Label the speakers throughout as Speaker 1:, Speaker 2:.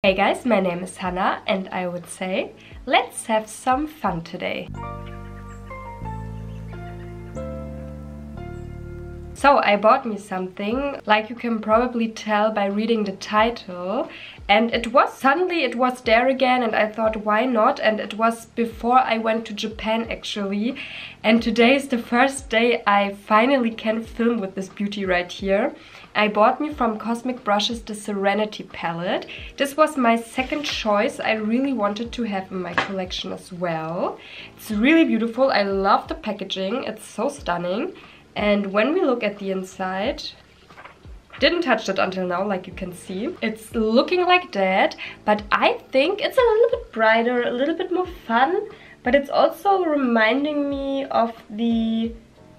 Speaker 1: Hey guys, my name is Hannah and I would say, let's have some fun today. So I bought me something, like you can probably tell by reading the title, and it was there again and I thought why not, and it was before I went to Japan actually, and today is the first day I finally can film with this beauty right here. I bought me from Cosmic Brushes the Serenity palette. This was my second choice. I really wanted to have in my collection as well. It's really beautiful. I love the packaging. It's so stunning. And when we look at the inside, didn't touch it until now, like you can see. It's looking like that, but I think it's a little bit brighter, a little bit more fun, but it's also reminding me of the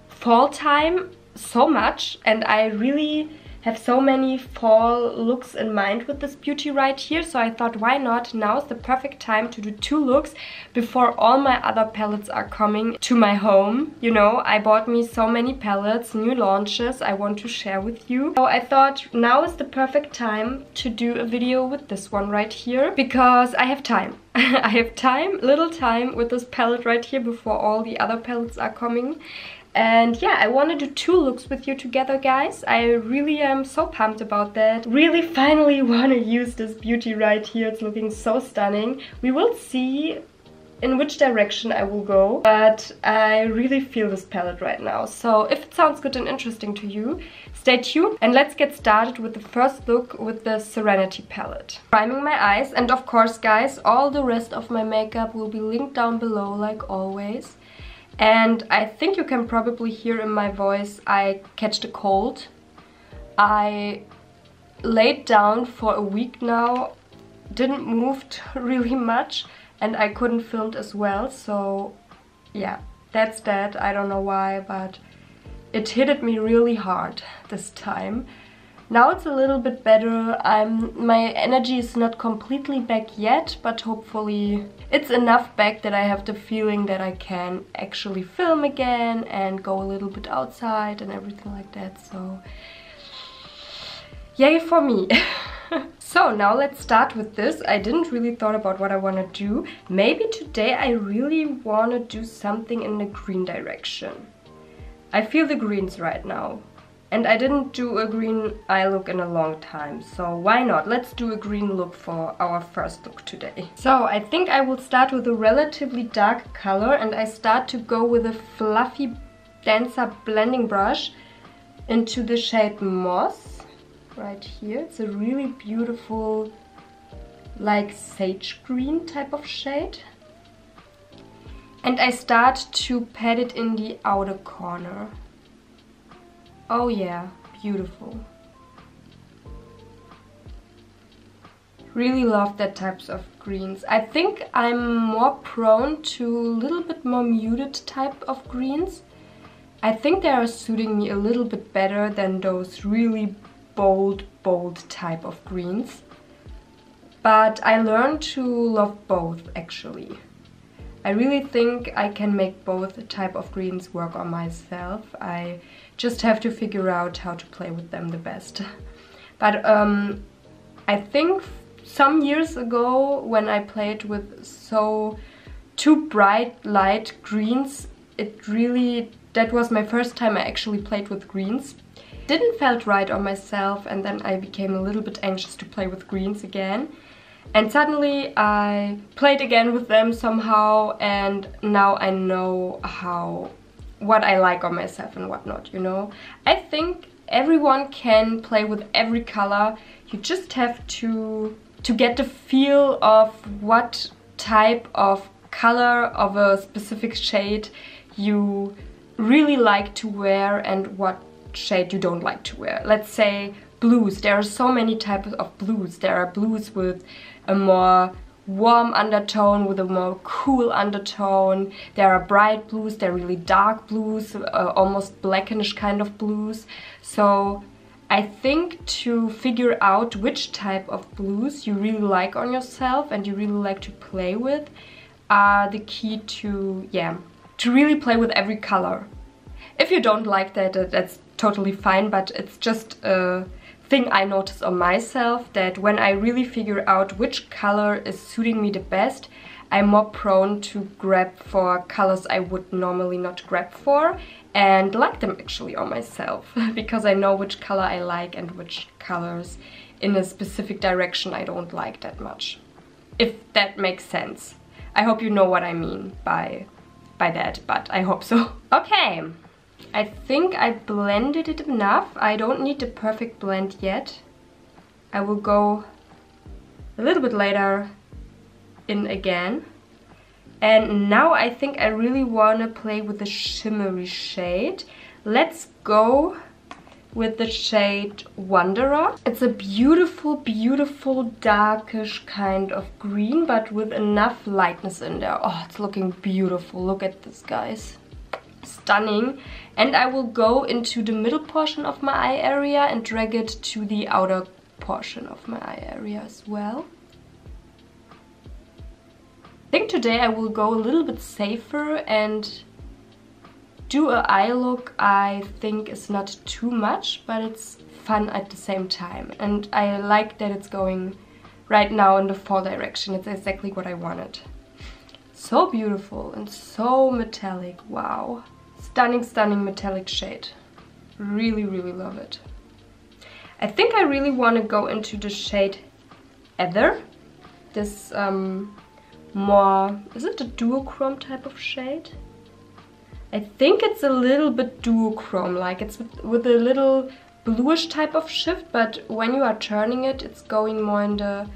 Speaker 1: fall time so much, and I really have so many fall looks in mind with this beauty right here, so I thought why not, now's the perfect time to do two looks before all my other palettes are coming to my home. You know, I bought me so many palettes, new launches I want to share with you. So I thought now is the perfect time to do a video with this one right here, because I have time. I have time, little time with this palette right here before all the other palettes are coming. And yeah, I want to do two looks with you together, guys. I really am so pumped about that. Really finally want to use this beauty right here. It's looking so stunning. We will see in which direction I will go, but I really feel this palette right now. So if it sounds good and interesting to you, stay tuned and let's get started with the first look with the Serenity palette. Priming my eyes, and of course guys, all the rest of my makeup will be linked down below like always. And I think you can probably hear in my voice I catched a cold. I laid down for a week now, didn't move really much, and I couldn't film as well. So yeah, that's that. I don't know why, but it hit me really hard this time. Now it's a little bit better. My energy is not completely back yet, but hopefully it's enough back that I have the feeling that I can actually film again and go a little bit outside and everything like that. So yay for me. So now let's start with this. I didn't really thought about what I want to do. Maybe today I really want to do something in the green direction. I feel the greens right now. And I didn't do a green eye look in a long time, so why not? Let's do a green look for our first look today. So I think I will start with a relatively dark color, and I start to go with a fluffy dancer blending brush into the shade Moss right here. It's a really beautiful, like sage green type of shade. And I start to pat it in the outer corner. Oh yeah, beautiful. Really love that types of greens. I think I'm more prone to a little bit more muted type of greens. I think they are suiting me a little bit better than those really bold type of greens. But I learned to love both actually. I really think I can make both type of greens work on myself. I just have to figure out how to play with them the best. But I think some years ago when I played with two bright light greens, that was my first time I actually played with greens. Didn't felt right on myself, and then I became a little bit anxious to play with greens again. And suddenly I played again with them somehow, and now I know what I like on myself and what not, you know. I think everyone can play with every color. You just have to get the feel of what type of color of a specific shade you really like to wear and what shade you don't like to wear. Let's say blues. There are so many types of blues. There are blues with a more warm undertone, with a more cool undertone. There are bright blues, there are really dark blues, almost blackish kind of blues. So I think to figure out which type of blues you really like on yourself and you really like to play with are the key to really play with every color. If you don't like that, that's totally fine, but it's just a thing I notice on myself, that when I really figure out which color is suiting me the best, I'm more prone to grab for colors I would normally not grab for, and like them actually on myself because I know which color I like and which colors in a specific direction I don't like that much. If that makes sense. I hope you know what I mean by that, but I hope so. Okay, I think I blended it enough. I don't need the perfect blend yet. I will go a little bit later in again. And now I think I really want to play with the shimmery shade. Let's go with the shade Wanderer. It's a beautiful, beautiful darkish kind of green, but with enough lightness in there. Oh, it's looking beautiful. Look at this, guys. Stunning. And I will go into the middle portion of my eye area and drag it to the outer portion of my eye area as well. I think today I will go a little bit safer and do an eye look I think is not too much, but it's fun at the same time. And I like that it's going right now in the fall direction. It's exactly what I wanted. So beautiful and so metallic. Wow. Stunning, stunning metallic shade. Really, really love it. I think I really want to go into the shade Ether. This more, is it a duochrome type of shade? I think it's a little bit duochrome, like it's with a little bluish type of shift, but when you are turning it, it's going more in the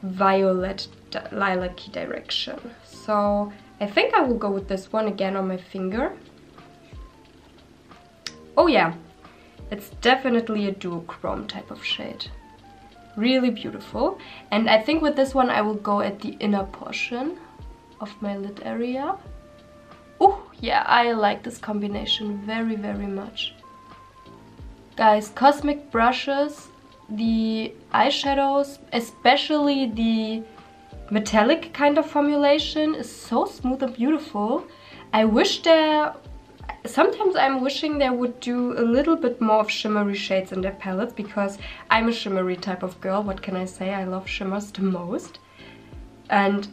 Speaker 1: violet lilac-y direction. So I think I will go with this one again on my finger. Oh yeah, it's definitely a duochrome type of shade. Really beautiful. And I think with this one I will go at the inner portion of my lid area. Oh yeah, I like this combination very, very much. Guys, cosmic brushes, the eyeshadows, especially the metallic kind of formulation, is so smooth and beautiful. I wish sometimes I'm wishing they would do a little bit more of shimmery shades in their palettes, because I'm a shimmery type of girl. What can I say? I love shimmers the most. And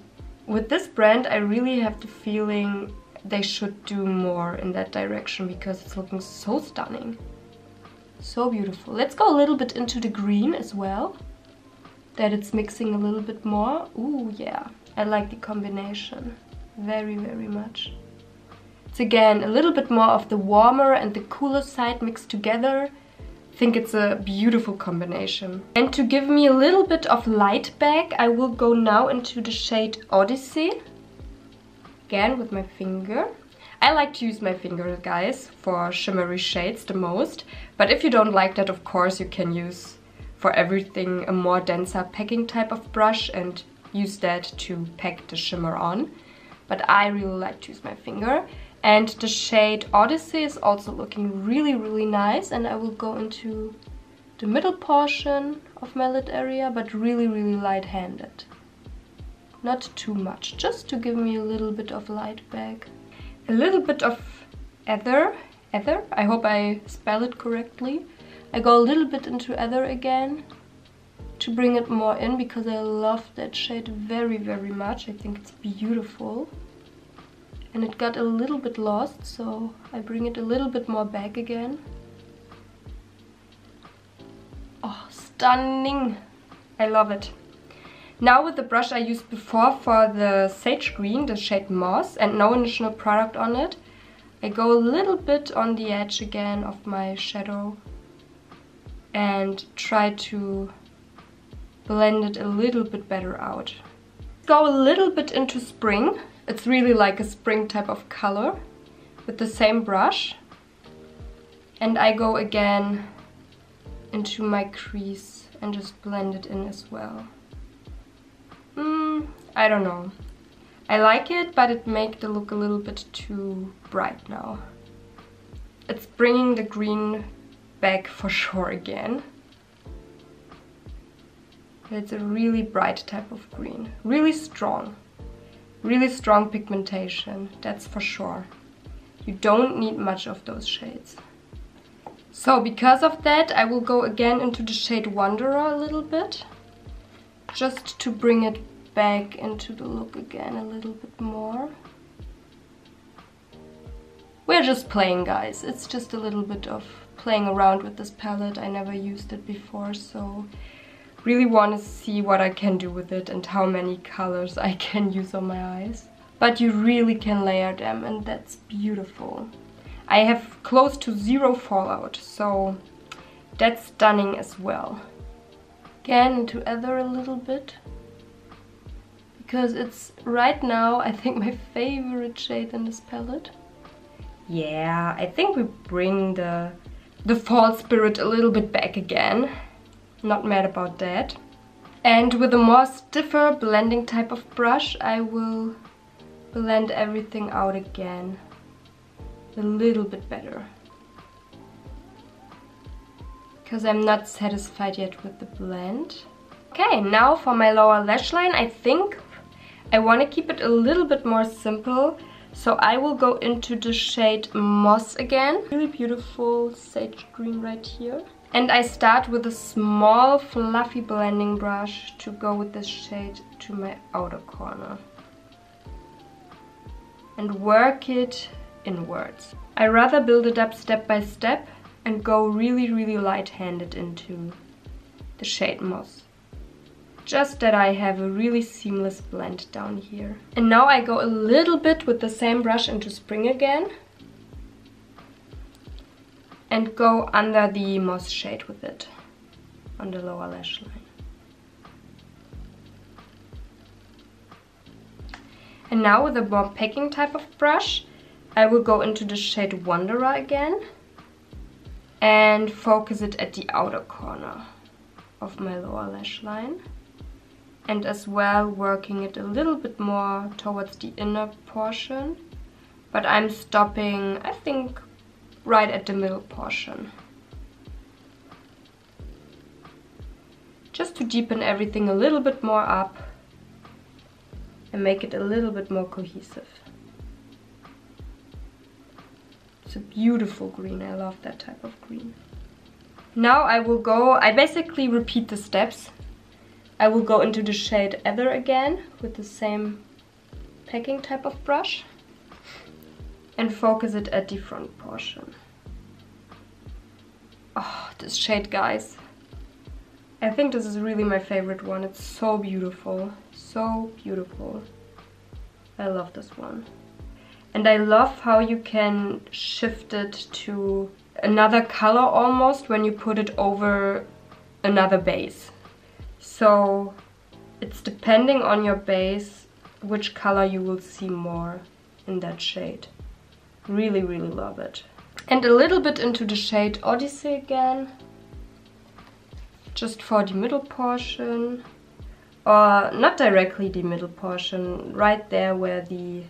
Speaker 1: with this brand, I really have the feeling they should do more in that direction, because it's looking so stunning. So beautiful. Let's go a little bit into the green as well, that it's mixing a little bit more. Ooh, yeah. I like the combination very, very much. It's again a little bit more of the warmer and the cooler side mixed together. I think it's a beautiful combination. And to give me a little bit of light back, I will go now into the shade Odyssey. Again with my finger. I like to use my finger, guys, for shimmery shades the most. But if you don't like that, of course, you can use for everything a more denser packing type of brush and use that to pack the shimmer on. But I really like to use my finger. And the shade Odyssey is also looking really, really nice. And I will go into the middle portion of my lid area, but really, really light-handed. Not too much, just to give me a little bit of light back. A little bit of Ether. I hope I spell it correctly. I go a little bit into Ether again to bring it more in, because I love that shade very, very much. I think it's beautiful. And it got a little bit lost, so I bring it a little bit more back again. Oh, stunning! I love it. Now with the brush I used before for the sage green, the shade Moss, and no additional product on it, I go a little bit on the edge again of my shadow and try to blend it a little bit better out. Go a little bit into Spring. It's really like a spring type of color with the same brush. And I go again into my crease and just blend it in as well. I don't know. I like it, but it makes the look a little bit too bright now. It's bringing the green back for sure again. It's a really bright type of green. Really strong pigmentation, that's for sure. You don't need much of those shades. So because of that, I will go again into the shade Wanderer a little bit, just to bring it back into the look again a little bit more. We're just playing, guys. It's just a little bit of playing around with this palette. I never used it before, so really want to see what I can do with it and how many colors I can use on my eyes. But you really can layer them, and that's beautiful. I have close to 0 fallout, so that's stunning as well. Again, into Ether a little bit, because it's right now, I think, my favorite shade in this palette. Yeah, I think we bring the fall spirit a little bit back again. Not mad about that. And with a more stiffer blending type of brush, I will blend everything out again a little bit better, because I'm not satisfied yet with the blend. Okay, now for my lower lash line, I think I want to keep it a little bit more simple, so I will go into the shade Moss again. Really beautiful sage green right here. And I start with a small fluffy blending brush to go with this shade to my outer corner and work it inwards. I rather build it up step by step and go really light-handed into the shade Moss. Just that I have a really seamless blend down here. And now I go a little bit with the same brush into Spring again and go under the Moss shade with it on the lower lash line. And now with a more packing type of brush, I will go into the shade Wanderer again and focus it at the outer corner of my lower lash line. And as well working it a little bit more towards the inner portion. But I'm stopping, I think, right at the middle portion. Just to deepen everything a little bit more up and make it a little bit more cohesive. It's a beautiful green, I love that type of green. Now I basically repeat the steps. I will go into the shade Ether again with the same packing type of brush and focus it at the front portion. Oh, this shade, guys. I think this is really my favorite one. It's so beautiful, so beautiful. I love this one. And I love how you can shift it to another color almost when you put it over another base. So it's depending on your base which color you will see more in that shade. Really love it. And a little bit into the shade Odyssey again, just for the middle portion, or not directly the middle portion, right there where the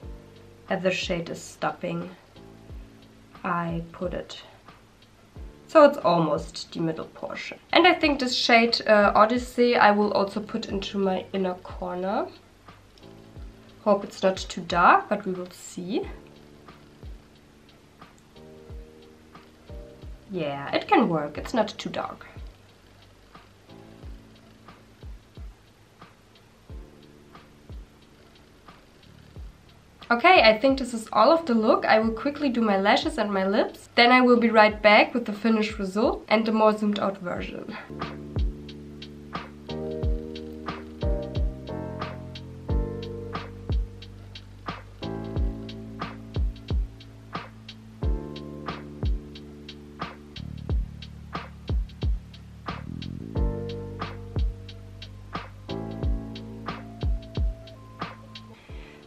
Speaker 1: other shade is stopping. I put it. So it's almost the middle portion. And I think this shade Odyssey I will also put into my inner corner. Hope it's not too dark, but we will see. Yeah, it can work. It's not too dark. Okay, I think this is all of the look. I will quickly do my lashes and my lips. Then I will be right back with the finished result and the more zoomed out version.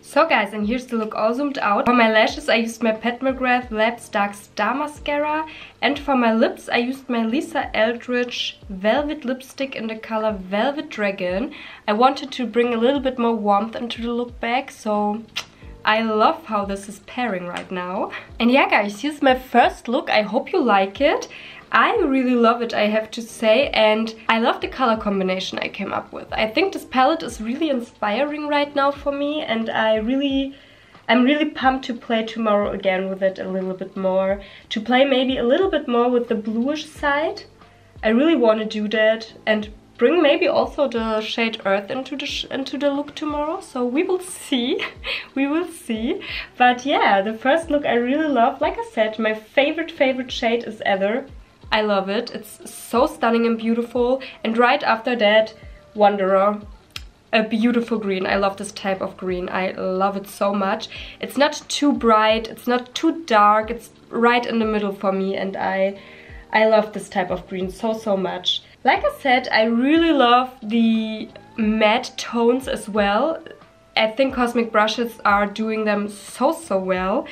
Speaker 1: So guys, and here's the look all zoomed out. For my lashes I used my Pat Mcgrath L2 Dark Star Mascara, and for my lips I used my Eldridge Velvet lipstick in the color Velvet Dragon. I wanted to bring a little bit more warmth into the look back, so I love how this is pairing right now. And yeah guys, here's my first look. I hope you like it. I really love it, I have to say, and I love the color combination I came up with. I think this palette is really inspiring right now for me, and I I'm really pumped to play tomorrow again with it a little bit more. To play maybe a little bit more with the bluish side. I really want to do that and bring maybe also the shade Earth into the look tomorrow. So we will see. We will see. But yeah, the first look I really love. Like I said, my favorite shade is Ether. I love it. It's so stunning and beautiful. And right after that, Wanderer. A beautiful green. I love this type of green. I love it so much. It's not too bright. It's not too dark. It's right in the middle for me. And I love this type of green so much. Like I said, I really love the matte tones as well. I think Cosmic brushes are doing them so well.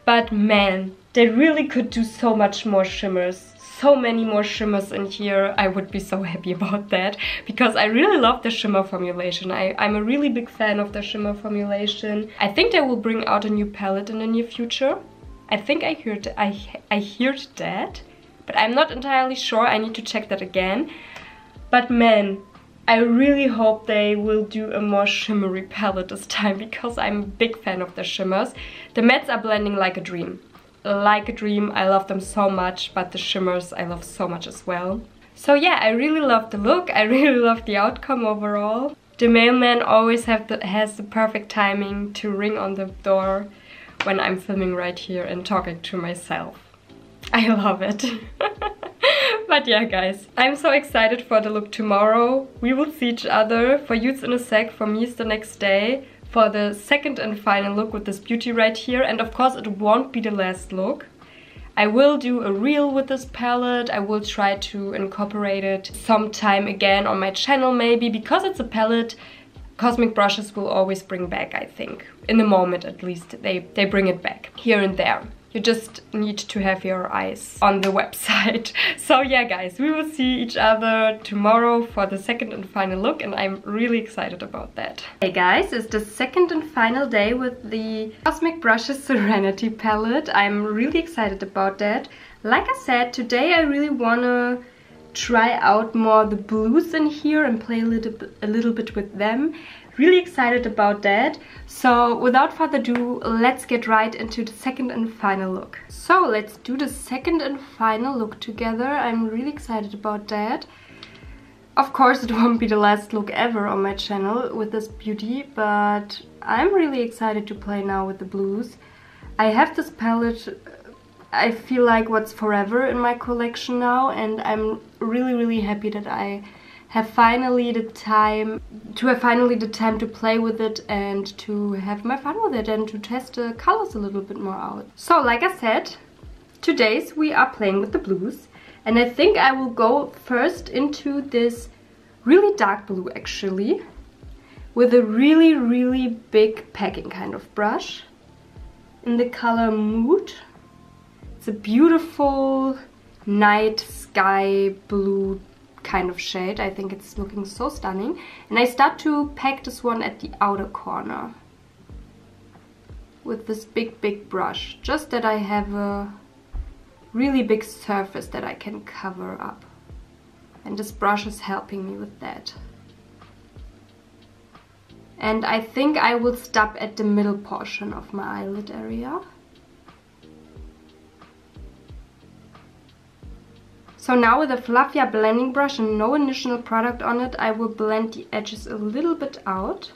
Speaker 1: But man, they really could do so much more shimmers. So many more shimmers in here. I would be so happy about that because I really love the shimmer formulation. I'm a really big fan of the shimmer formulation. I think they will bring out a new palette in the near future. I think I heard that, but I'm not entirely sure. I need to check that again. But man, I really hope they will do a more shimmery palette this time because I'm a big fan of the shimmers. The mattes are blending like a dream. Like a dream. I love them so much, but the shimmers I love so much as well. So yeah, I really love the look. I really love the outcome overall. The mailman always has the perfect timing to ring on the door when I'm filming right here and talking to myself. I love it. But yeah, guys, I'm so excited for the look tomorrow. We will see each other. For you it's in a sec, for me it's the next day. For the second and final look with this beauty right here. And of course it won't be the last look. I will do a reel with this palette. I will try to incorporate it sometime again on my channel maybe. Because it's a palette, Cosmic brushes will always bring back, I think. In the moment at least, they bring it back here and there. You just need to have your eyes on the website. So yeah, guys, we will see each other tomorrow for the second and final look, and I'm really excited about that. Hey guys, it's the second and final day with the Cosmic Brushes Serenity palette. I'm really excited about that. Like I said, today I really wanna try out more the blues in here and play a little bit with them. Really excited about that. So without further ado, let's get right into the second and final look. So let's do the second and final look together. I'm really excited about that. Of course it won't be the last look ever on my channel with this beauty, but I'm really excited to play now with the blues. I have this palette, I feel like what's forever in my collection now, and I'm really happy that I have finally the time to play with it and to have my fun with it and to test the colors a little bit more out. So like I said, today's we are playing with the blues, and I think I will go first into this really dark blue actually, with a really big packing kind of brush in the color Mood. It's a beautiful night sky blue kind of shade. I think it's looking so stunning. And I start to pack this one at the outer corner with this big brush, just that I have a really big surface that I can cover up. And this brush is helping me with that. And I think I will stop at the middle portion of my eyelid area. So now with a fluffier blending brush and no additional product on it, I will blend the edges a little bit out.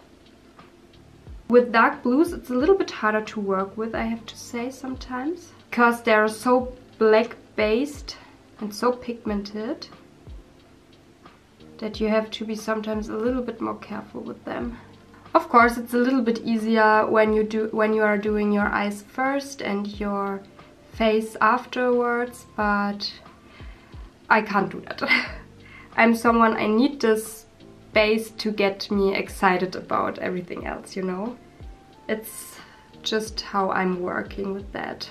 Speaker 1: With dark blues, it's a little bit harder to work with, I have to say sometimes, because they're so black based and so pigmented that you have to be sometimes a little bit more careful with them. Of course, it's a little bit easier when you are doing your eyes first and your face afterwards, but I can't do that. I'm someone, I need this base to get me excited about everything else, you know? It's just how I'm working with that.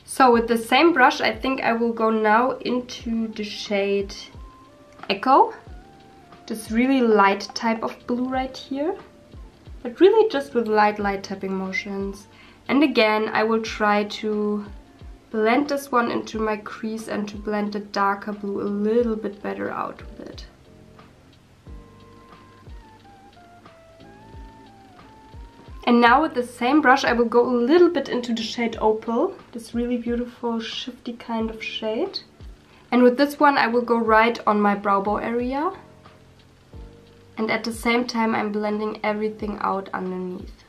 Speaker 1: So with the same brush, I think I will go now into the shade Echo. This really light type of blue right here. But really just with light tapping motions. And again, I will try to blend this one into my crease and to blend the darker blue a little bit better out with it. And now with the same brush I will go a little bit into the shade Opal, this really beautiful shifty kind of shade. And with this one I will go right on my brow bone area. And at the same time I'm blending everything out underneath.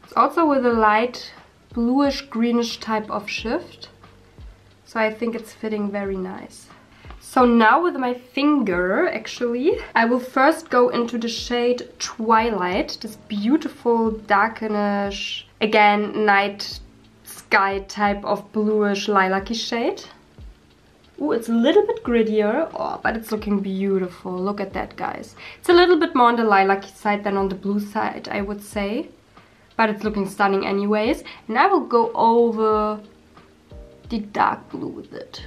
Speaker 1: It's also with a light bluish greenish type of shift. So I think it's fitting very nice. So now with my finger, actually, I will first go into the shade Twilight, this beautiful darkenish, again, night sky type of bluish lilac-y shade. Ooh, it's a little bit grittier, oh, but it's looking beautiful. Look at that, guys. It's a little bit more on the lilac-y side than on the blue side, I would say. But it's looking stunning anyways. And I will go over the dark blue with it,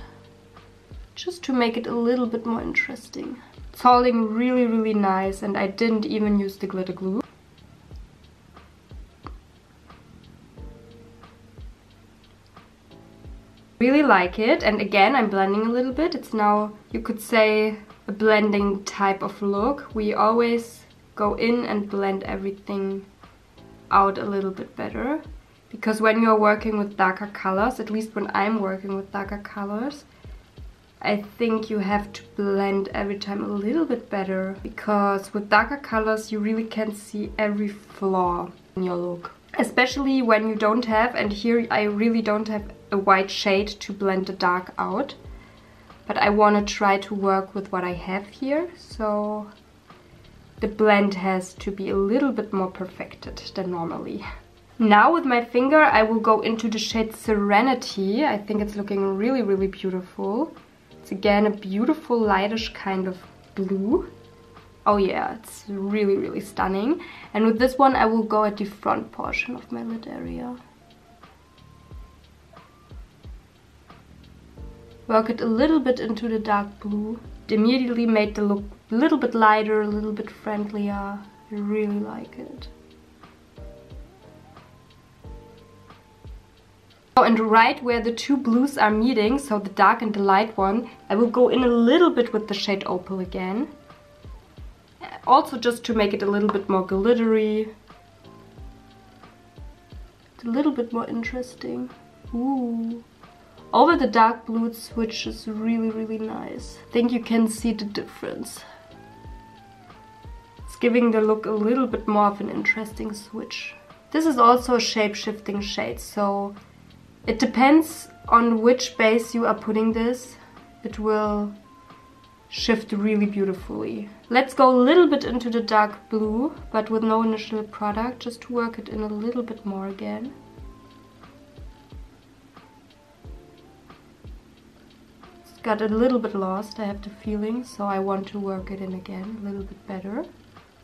Speaker 1: just to make it a little bit more interesting. It's holding really, really nice, and I didn't even use the glitter glue. Really like it, and again I'm blending a little bit. It's now, you could say, a blending type of look. We always go in and blend everything out a little bit better, because when you're working with darker colors, at least when I'm working with darker colors, I think you have to blend every time a little bit better, because with darker colors you really can see every flaw in your look. Especially when you don't have, and here I really don't have a white shade to blend the dark out. But I want to try to work with what I have here, so the blend has to be a little bit more perfected than normally. Now with my finger I will go into the shade Serenity. I think it's looking really, really beautiful. It's again a beautiful lightish kind of blue. Oh yeah, it's really, really stunning. And with this one I will go at the front portion of my lid area. Work it a little bit into the dark blue. It immediately made the look a little bit lighter, a little bit friendlier. I really like it. Oh, and right where the two blues are meeting, so the dark and the light one, I will go in a little bit with the shade Opal again. Also just to make it a little bit more glittery. It's a little bit more interesting. Ooh. Over the dark blue it switches really, really nice. I think you can see the difference. It's giving the look a little bit more of an interesting switch. This is also a shape-shifting shade, so it depends on which base you are putting this. It will shift really beautifully. Let's go a little bit into the dark blue, but with no initial product, just to work it in a little bit more again. It's got a little bit lost, I have the feeling, so I want to work it in again a little bit better.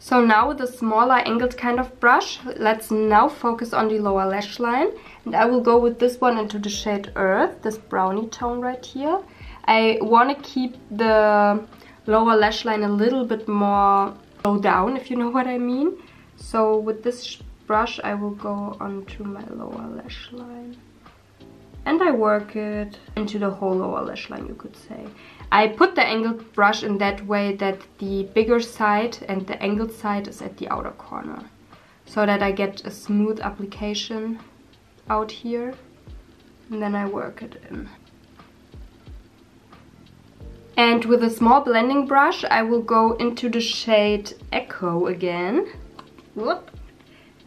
Speaker 1: So now with a smaller angled kind of brush, let's now focus on the lower lash line. And I will go with this one into the shade Earth, this brownie tone right here. I want to keep the lower lash line a little bit more low down, if you know what I mean. So with this brush I will go onto my lower lash line. And I work it into the whole lower lash line, you could say. I put the angled brush in that way that the bigger side and the angled side is at the outer corner, so that I get a smooth application out here, and then I work it in. And with a small blending brush I will go into the shade Echo again. Whoop.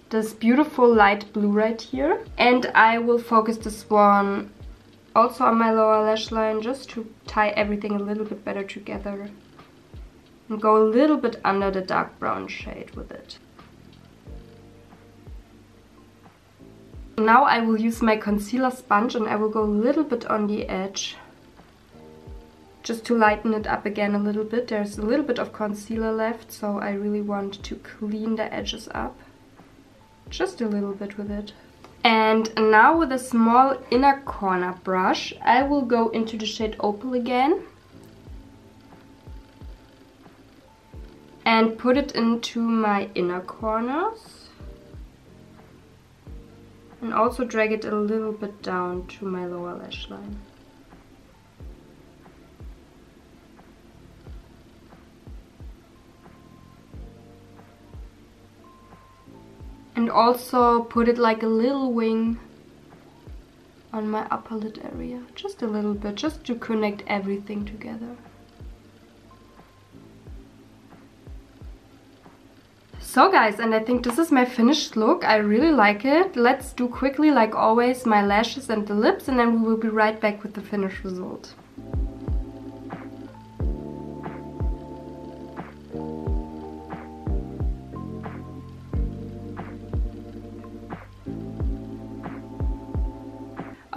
Speaker 1: This beautiful light blue right here. And I will focus this one also on my lower lash line, just to tie everything a little bit better together. And go a little bit under the dark brown shade with it. Now I will use my concealer sponge and I will go a little bit on the edge, just to lighten it up again a little bit. There's a little bit of concealer left, so I really want to clean the edges up. Just a little bit with it. And now with a small inner corner brush, I will go into the shade Opal again. And put it into my inner corners. And also drag it a little bit down to my lower lash line. And also put it like a little wing on my upper lid area. Just a little bit, just to connect everything together. So guys, and I think this is my finished look. I really like it. Let's do quickly, like always, my lashes and the lips, and then we will be right back with the finished result.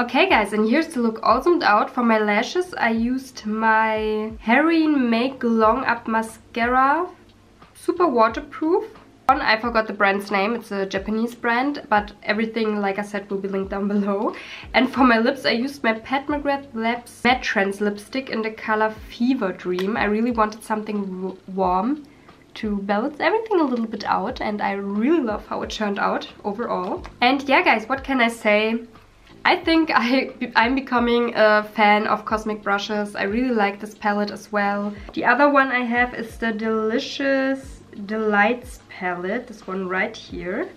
Speaker 1: Okay guys, and here's the look all zoomed out. For my lashes I used my Heroine Make Long Up Mascara, super waterproof. I forgot the brand's name, it's a Japanese brand, but everything, like I said, will be linked down below. And for my lips I used my Pat Mcgrath L2 Matte Trends lipstick in the color Fever Dream. I really wanted something warm to balance everything a little bit out, and I really love how it turned out overall. And yeah guys, what can I say? I think I'm becoming a fan of cosmic brushes. I really like this palette as well. The other one I have is the Delicious Delights palette, this one right here.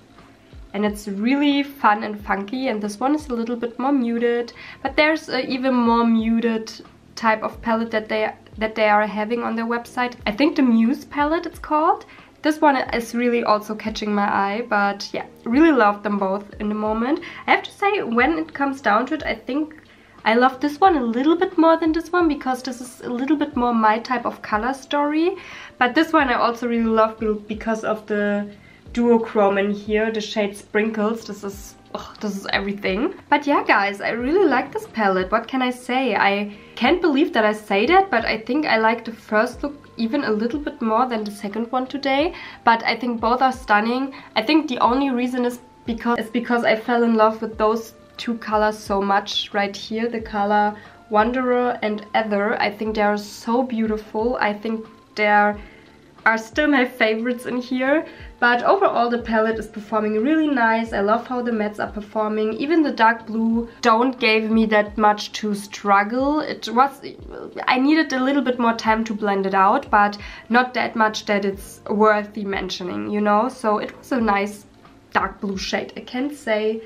Speaker 1: And it's really fun and funky, and this one is a little bit more muted. But there's an even more muted type of palette that they are having on their website. I think the Muse palette it's called. This one is really also catching my eye, but yeah, really love them both in the moment. I have to say, when it comes down to it, I think I love this one a little bit more than this one, because this is a little bit more my type of color story. But this one I also really love because of the duochrome in here, the shade Sprinkles. This is everything. But yeah guys, I really like this palette. What can I say? I can't believe that I say that, but I think I like the first look even a little bit more than the second one today. But I think both are stunning. I think the only reason is because I fell in love with those two colors so much right here, the color Wanderer and Ether. I think they are so beautiful. I think they are still my favorites in here. But overall the palette is performing really nice. I love how the mattes are performing. Even the dark blue don't gave me that much to struggle. I needed a little bit more time to blend it out, but not that much that it's worthy mentioning, you know? So it was a nice dark blue shade. I can't say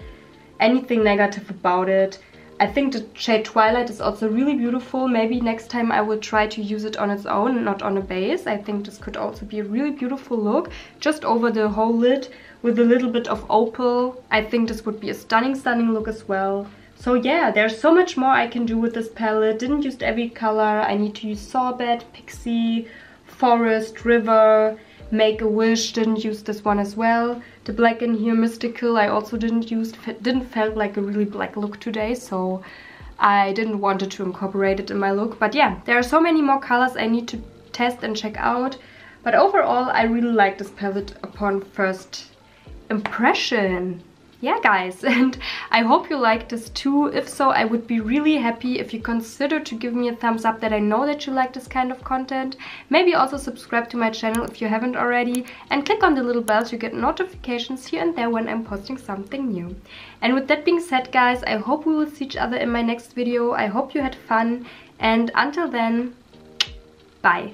Speaker 1: anything negative about it. I think the shade Twilight is also really beautiful. Maybe next time I will try to use it on its own, not on a base. I think this could also be a really beautiful look, just over the whole lid with a little bit of opal. I think this would be a stunning look as well. So yeah, there's so much more I can do with this palette. Didn't use every color. I need to use Sorbet, Pixie, Forest, River, Make a Wish. Didn't use this one as well. The black in here, Mystical, I also didn't use. Didn't felt like a really black look today, so I didn't want to incorporate it in my look. But yeah, there are so many more colors I need to test and check out. But overall, I really like this palette upon first impression. Yeah guys, and I hope you liked this too. If so, I would be really happy if you consider to give me a thumbs up, that I know that you like this kind of content. Maybe also subscribe to my channel if you haven't already, and click on the little bell to get notifications here and there when I'm posting something new. And with that being said guys, I hope we will see each other in my next video. I hope you had fun, and until then, bye.